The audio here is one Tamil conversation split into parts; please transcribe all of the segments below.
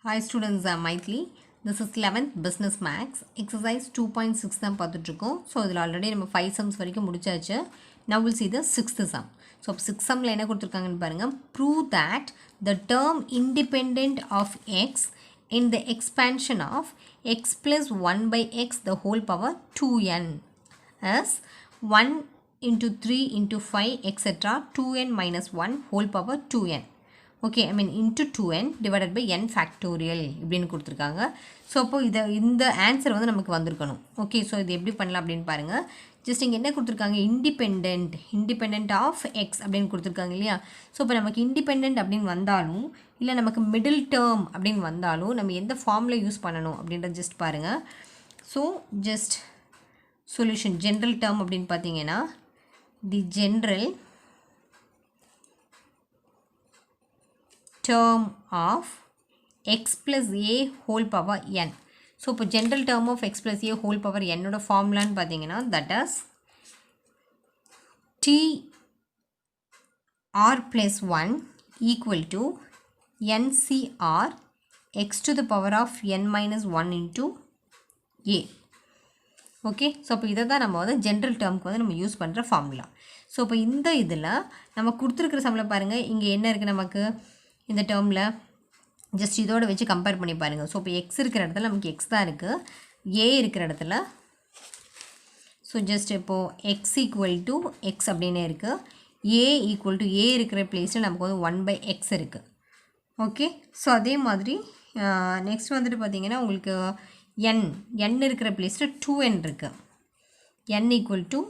Hi students, I'm Maithili. This is 11th Business Max. Exercise 2.6 தான் பார்த்துட்ருக்கோம். ஸோ இதில் ஆல்ரெடி நம்ம 5 sums வரைக்கும் முடிச்சாச்சு. Now we'll see the 6th sum. So 6th sumல என்ன கொடுத்துருக்காங்கன்னு பாருங்கள். Prove that the term independent of x in the expansion of x plus 1 by x the whole power 2n as 1 into 3 into 5 etc. 2n minus 1 whole power 2n. Okay into 2n divided by n factorial இப்படின்னு கொடுத்துருக்காங்க. ஸோ அப்போது இந்த ஆன்சர் வந்து நமக்கு வந்திருக்கணும். ஓகே, ஸோ இது எப்படி பண்ணலாம் அப்படின்னு பாருங்கள். ஜஸ்ட் இங்கே என்ன கொடுத்துருக்காங்க, இண்டிபெண்ட் ஆஃப் எக்ஸ் அப்படின்னு கொடுத்துருக்காங்க இல்லையா. ஸோ இப்போ நமக்கு இண்டிபெண்ட் அப்படின்னு வந்தாலும் இல்லை நமக்கு மிடில் டேர்ம் அப்படின்னு வந்தாலும் நம்ம எந்த ஃபார்மில் யூஸ் பண்ணணும் அப்படின்றத ஜஸ்ட் பாருங்கள். So just solution general term அப்படின்னு பார்த்தீங்கன்னா தி general term of x plus a whole power n. So, இப்போ general term of x plus a whole power n ஓட ஃபார்முலான்னு பார்த்தீங்கன்னா that is t r plus 1 equal to ncr x to the power of n minus 1 into a. Okay, so இப்போ இதை தான் நம்ம வந்து ஜென்ரல் டேர்முக்கு வந்து நம்ம யூஸ் பண்ணுற ஃபார்முலா. ஸோ இப்போ இந்த இதில் நம்ம கொடுத்துருக்குற சம்மில் பாருங்கள், இங்கே என்ன இருக்குது நமக்கு இந்த டேர்மில் ஜஸ்ட் இதோடு வச்சு கம்பேர் பண்ணி பாருங்கள். ஸோ இப்போ எக்ஸ் இருக்கிற இடத்துல நமக்கு எக்ஸ் தான் இருக்குது, ஏ இருக்கிற இடத்துல ஸோ ஜஸ்ட் இப்போது எக்ஸ் ஈக்குவல் டு எக்ஸ் அப்படின்னே இருக்குது, ஏ ஈக்குவல் டு ஏ இருக்கிற பிளேஸில் நமக்கு வந்து 1/x இருக்குது. ஓகே, ஸோ அதே மாதிரி நெக்ஸ்ட் வந்துட்டு பார்த்திங்கன்னா உங்களுக்கு n இருக்கிற பிளேஸில் 2n இருக்குது, n equal to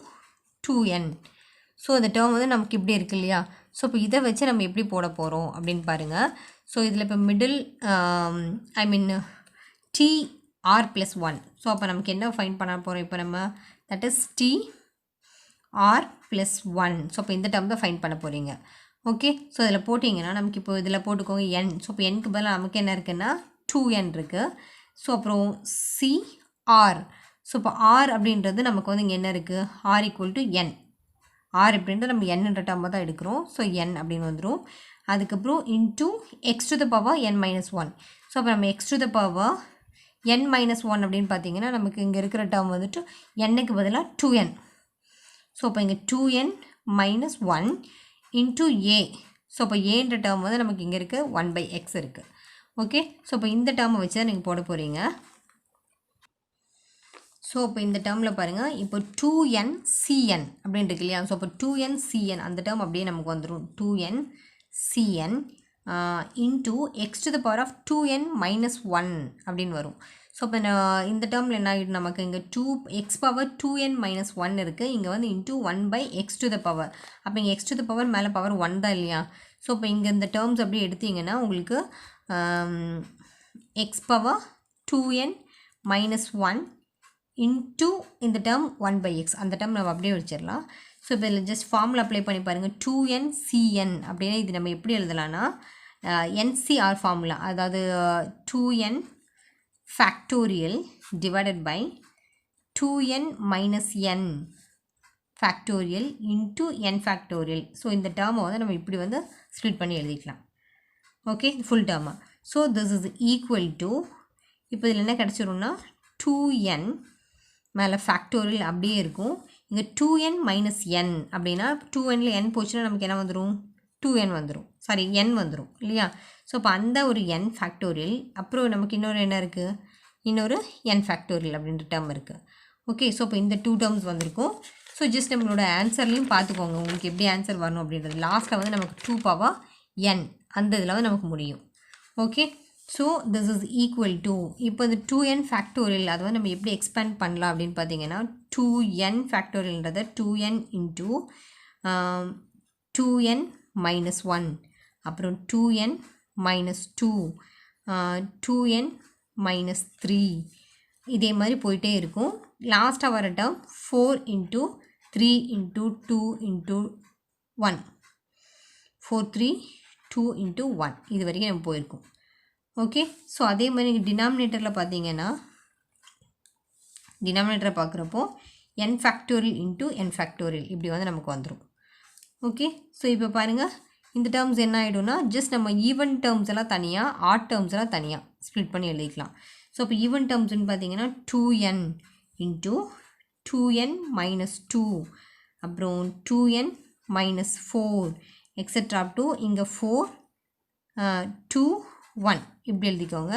2n. So இந்த டேர்ம் வந்து நமக்கு இப்படி இருக்கு இல்லையா. ஸோ இப்போ இதை வச்சு நம்ம எப்படி போட போகிறோம் அப்படின்னு பாருங்கள். ஸோ இதில் இப்போ middle T R plus 1. So அப்போ நமக்கு என்ன ஃபைண்ட் பண்ண போகிறோம் இப்போ நம்ம, that is T R plus 1. So இப்போ இந்த டேர்ம் தான் ஃபைண்ட் பண்ண போகிறீங்க. ஓகே, ஸோ இதில் போட்டிங்கன்னா நமக்கு இப்போ இதில் போட்டுக்கோங்க n. ஸோ இப்போ nக்கு பதிலாக நமக்கு என்ன இருக்குன்னா 2n இருக்குது. ஸோ அப்புறம் சி ஆர். ஸோ இப்போ ஆர் அப்படின்றது நமக்கு வந்து இங்கே என்ன இருக்குது, R equal to n. R அப்படின்றது நம்ம என்னன்ற டேர்மை தான் எடுக்கிறோம். ஸோ n அப்படின்னு வந்துடும். அதுக்கப்புறம் into X to the power n minus 1. So அப்போ நம்ம X to the power n minus 1 அப்படின்னு பார்த்தீங்கன்னா நமக்கு இங்கே இருக்கிற டேர்ம் வந்துட்டு என்னுக்கு பதிலாக 2n. ஸோ அப்போ இங்கே 2n minus 1 into A. So அப்போ ஏன்ற டேர்ம் வந்து நமக்கு இங்கே இருக்குது 1/x இருக்குது. ஓகே, ஸோ இப்போ இந்த டேர்மை வச்சு தான் நீங்கள் போட போகிறீங்க. ஸோ இப்போ இந்த டேர்மில் பாருங்கள், இப்போ 2n/cn அப்படின்னு இருக்கு இல்லையா. ஸோ இப்போ 2n/cn அந்த டேர்ம் அப்படியே நமக்கு வந்துடும், 2n/cn into X to the power of 2n minus 1 அப்படின்னு வரும். ஸோ இப்போ இந்த டேர்மில் என்ன ஆகிடும், நமக்கு இங்கே 2x பவர் 2n மைனஸ் 1 இருக்குது, இங்கே வந்து into 1/x to the power. அப்போ இங்கே எக்ஸ் டு த பவர் மேலே பவர் 1 தான் இல்லையா. ஸோ இப்போ இங்கே இந்த டேர்ம்ஸ் அப்படியே எடுத்திங்கன்னா உங்களுக்கு X power 2n minus 1 into இந்த டேர்ம் 1/x அந்த டேர்ம் நம்ம அப்படியே வச்சிடலாம். ஸோ இப்போ இதில் ஜஸ்ட் ஃபார்முலா அப்ளை பண்ணி பாருங்கள். 2n/cn அப்படின்னா இது நம்ம எப்படி எழுதலாம்னா NCR ஃபார்முலா, அதாவது 2n factorial divided by 2n minus n factorial into n factorial. So இந்த டேர்மை வந்து நம்ம இப்படி வந்து ஸ்ப்ளிட் பண்ணி எழுதிக்கலாம். ஓகே, ஃபுல் டேர்மாக. So this is equal to, இப்போ இதில் என்ன கிடச்சிரும்னா 2n மேலே ஃபேக்டோரியல் அப்படியே இருக்கும், இங்கே 2n மைனஸ் n அப்படின்னா 2nல n போச்சுன்னா நமக்கு என்ன வந்துடும், 2n வந்துடும், சாரி n வந்துடும் இல்லையா. ஸோ இப்போ அந்த ஒரு n ஃபேக்டோரியல், அப்புறம் நமக்கு இன்னொரு என்ன இருக்குது, இன்னொரு n ஃபேக்டோரியல் அப்படின்ற டேர்ம் இருக்குது. ஓகே, ஸோ இப்போ இந்த 2 டேர்ம்ஸ் வந்திருக்கும். ஸோ ஜஸ்ட் நம்மளோட ஆன்சர்லையும் பார்த்துக்கோங்க உங்களுக்கு எப்படி ஆன்சர் வரணும் அப்படின்றது. லாஸ்ட்டில் வந்து நமக்கு 2 பவர் n அந்த இதில் வந்து நமக்கு முடியும். Okay, so this is equal to, இப்போ இந்த 2n ஃபேக்டோரியல் அதை வந்து நம்ம எப்படி எக்ஸ்பேண்ட் பண்ணலாம் அப்படின்னு பார்த்தீங்கன்னா 2n ஃபேக்டோரியல்ன்றதை 2n into 2n minus 1, அப்புறம் 2n மைனஸ் 2, 2n மைனஸ் 3, இதே மாதிரி போயிட்டே இருக்கும். லாஸ்ட்டாக வர term 4 into 3 into 2 into 1, 4 3 2 into 1 இது வரைக்கும் நம்ம போயிருக்கோம். ஓகே, ஸோ அதே மாதிரி நீங்கள் டினாமினேட்டரில் பார்த்தீங்கன்னா, டினாமினேட்டரை பார்க்குறப்போ n factorial into n factorial இப்படி வந்து நமக்கு வந்துடும். ஓகே, ஸோ இப்போ பாருங்கள், இந்த டேர்ம்ஸ் என்ன ஆகிடும்னா ஜஸ்ட் நம்ம ஈவன் டேர்ம்ஸ் எல்லாம் தனியாக ஆட் டேர்ம்ஸ் எல்லாம் தனியாக ஸ்ப்ளிட் பண்ணி எழுதிக்கலாம். ஸோ இப்போ ஈவன் டேர்ம்ஸ்னு பார்த்தீங்கன்னா 2n இன்ட்டு 2n மைனஸ் 2 அப்புறம் 2n minus 4 etcetera up to இங்கே 4 2 1 இப்படி எழுதிக்கோங்க.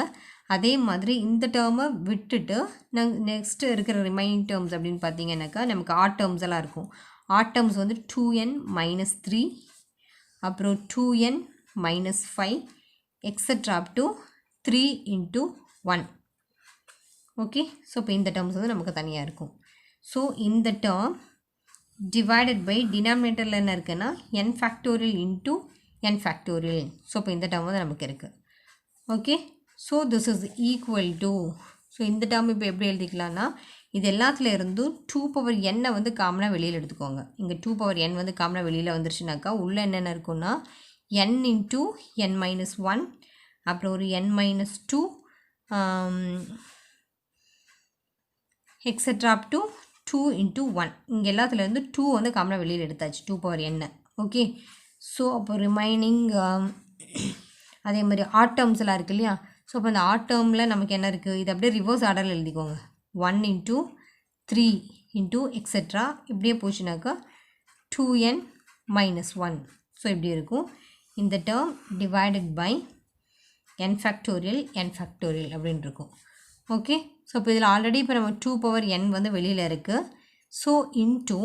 அதே மாதிரி இந்த டேர்மை விட்டுட்டு நாங்கள் நெக்ஸ்ட்டு இருக்கிற ரிமைனிங் டேர்ம்ஸ் அப்படின்னு பார்த்தீங்கன்னாக்கா நமக்கு ஆட் டேர்ம்ஸ் எல்லாம் இருக்கும். ஆட் டேர்ம்ஸ் வந்து 2n மைனஸ் 3 அப்புறம் 2n minus 5 etcetera up to 3 into 1. Okay, so இப்போ இந்த டேர்ம்ஸ் வந்து நமக்கு தனியாக இருக்கும். ஸோ இந்த டேர்ம் டிவைடட் பை டினாமினேட்டரில் என்ன இருக்குன்னா n factorial into n factorial. So இப்போ இந்த டேர்ம் வந்து நமக்கு இருக்குது. Okay, so this is equal to, so இந்த டேர்ம் இப்போ எப்படி எழுதிக்கலாம்னா இது எல்லாத்துல இருந்தும் 2 பவர் n வந்து காமனாக வெளியில் எடுத்துக்கோங்க. இங்கே 2 பவர் n வந்து காமனாக வெளியில் வந்துருச்சுனாக்கா உள்ளே என்னென்ன இருக்குன்னா n இன்ட்டு n மைனஸ் 1 அப்புறம் ஒரு n minus 2 etcetera up to 2 into 1. இங்கே எல்லாத்துலேருந்து 2 வந்து காமனாக வெளியில் எடுத்தாச்சு 2 பவர் n. ஓகே, ஸோ அப்போ ரிமைனிங் அதே மாதிரி ஆட் டேர்ம்ஸ் எல்லாம் இருக்குது இல்லையா. ஸோ அப்போ இந்த ஆட் டேர்மில் நமக்கு என்ன இருக்குது, இது அப்படியே ரிவர்ஸ் ஆர்டரில் எழுதிக்கோங்க. 1 இன்ட்டு 3 இன்ட்டு எக்ஸெட்ரா இப்படியே போச்சுனாக்கா 2n மைனஸ் 1. ஸோ இப்படி இருக்கும். இந்த term divided by n factorial அப்படின்னு இருக்கும். ஓகே, ஸோ இப்போ இதில் ஆல்ரெடி இப்போ நம்ம 2 பவர் n வந்து வெளியில் இருக்குது. ஸோ இன்ட்டு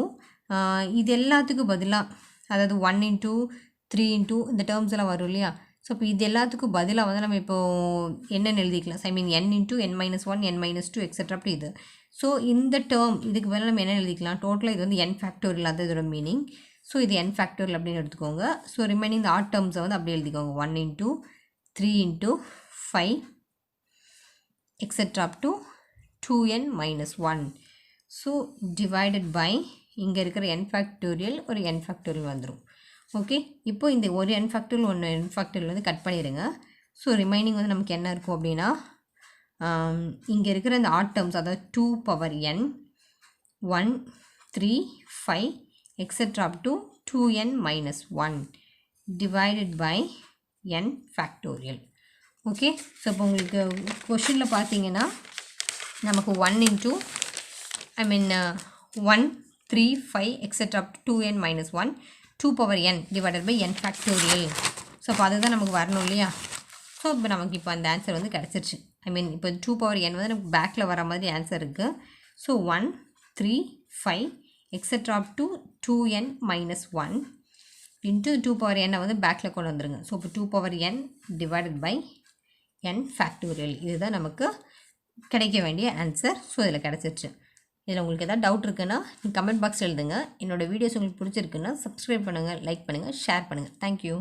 இது எல்லாத்துக்கும் பதிலாக, அதாவது 1 இன்ட்டு 3 இன்ட்டு இந்த டேர்ம்ஸ் எல்லாம் வரும் இல்லையா. ஸோ இப்போ இது எல்லாத்துக்கும் பதிலாக வந்து நம்ம இப்போது என்னென்னு எழுதிக்கலாம். ஐ மீன் n into n minus 1 n minus 2 etcetera அப்படி இது. ஸோ இந்த டேர்ம் இதுக்கு பதிலாக நம்ம என்ன எழுதிக்கலாம், டோட்டலாக இது வந்து n ஃபேக்டோரியல், அது இதோட மீனிங். ஸோ இது n ஃபேக்டோரியல் அப்படின்னு எடுத்துக்கோங்க. ஸோ ரிமைனிங் இந்த ஆட் டேர்ம்ஸை வந்து அப்படி எழுதிக்கோங்க. 1 into 3 into 5 etcetera up to 2n minus 1. So divided by இங்கே இருக்கிற n ஃபேக்டோரியல் ஒரு n ஃபேக்டோரியல் வந்துடும். ஓகே, இப்போ இந்த ஒரு n ஃபேக்டோரியல் ஒன்று n ஃபேக்டோரியல் வந்து கட் பண்ணிடுங்க. ஸோ ரிமைனிங் வந்து நமக்கு என்ன இருக்கும் அப்படின்னா இங்கே இருக்கிற இந்த ஆட் டேர்ம்ஸ், அதாவது 2 power n 1 3 5 etcetera up to 2n minus 1 divided by n factorial. Okay, so இப்போ உங்களுக்கு கொஷினில் பார்த்தீங்கன்னா நமக்கு 1 இன்ட்டு I mean 1 3 5 etcetera up to 2n minus 1 2 power n divided by n factorial. So அப்போ அதுதான் நமக்கு வரணும் இல்லையா. ஸோ இப்போ நமக்கு இப்போ அந்த ஆன்சர் வந்து கிடச்சிருச்சு. ஐ மீன் இப்போ 2 பவர் n வந்து நமக்கு பேக்கில் வர மாதிரி ஆன்சர் இருக்குது. So 1 3 5 etcetera up to 2n minus 1 into 2 power n வந்து பேக்கில் கொண்டு வந்துருங்க. ஸோ இப்போ 2 power n divided by n factorial, இதுதான் நமக்கு கிடைக்க வேண்டிய ஆன்சர். ஸோ இதில் கிடச்சிருச்சு. இதில் உங்களுக்கு எதாவது டவுட் இருக்குன்னா நீங்கள் கமெண்ட் பாக்ஸ் எழுதுங்க. என்னோடய வீடியோஸ் உங்களுக்கு பிடிச்சிருக்குன்னா சப்ஸ்கிரைப் பண்ணுங்கள், லைக் பண்ணுங்கள், ஷேர் பண்ணுங்கள். தேங்க்யூ.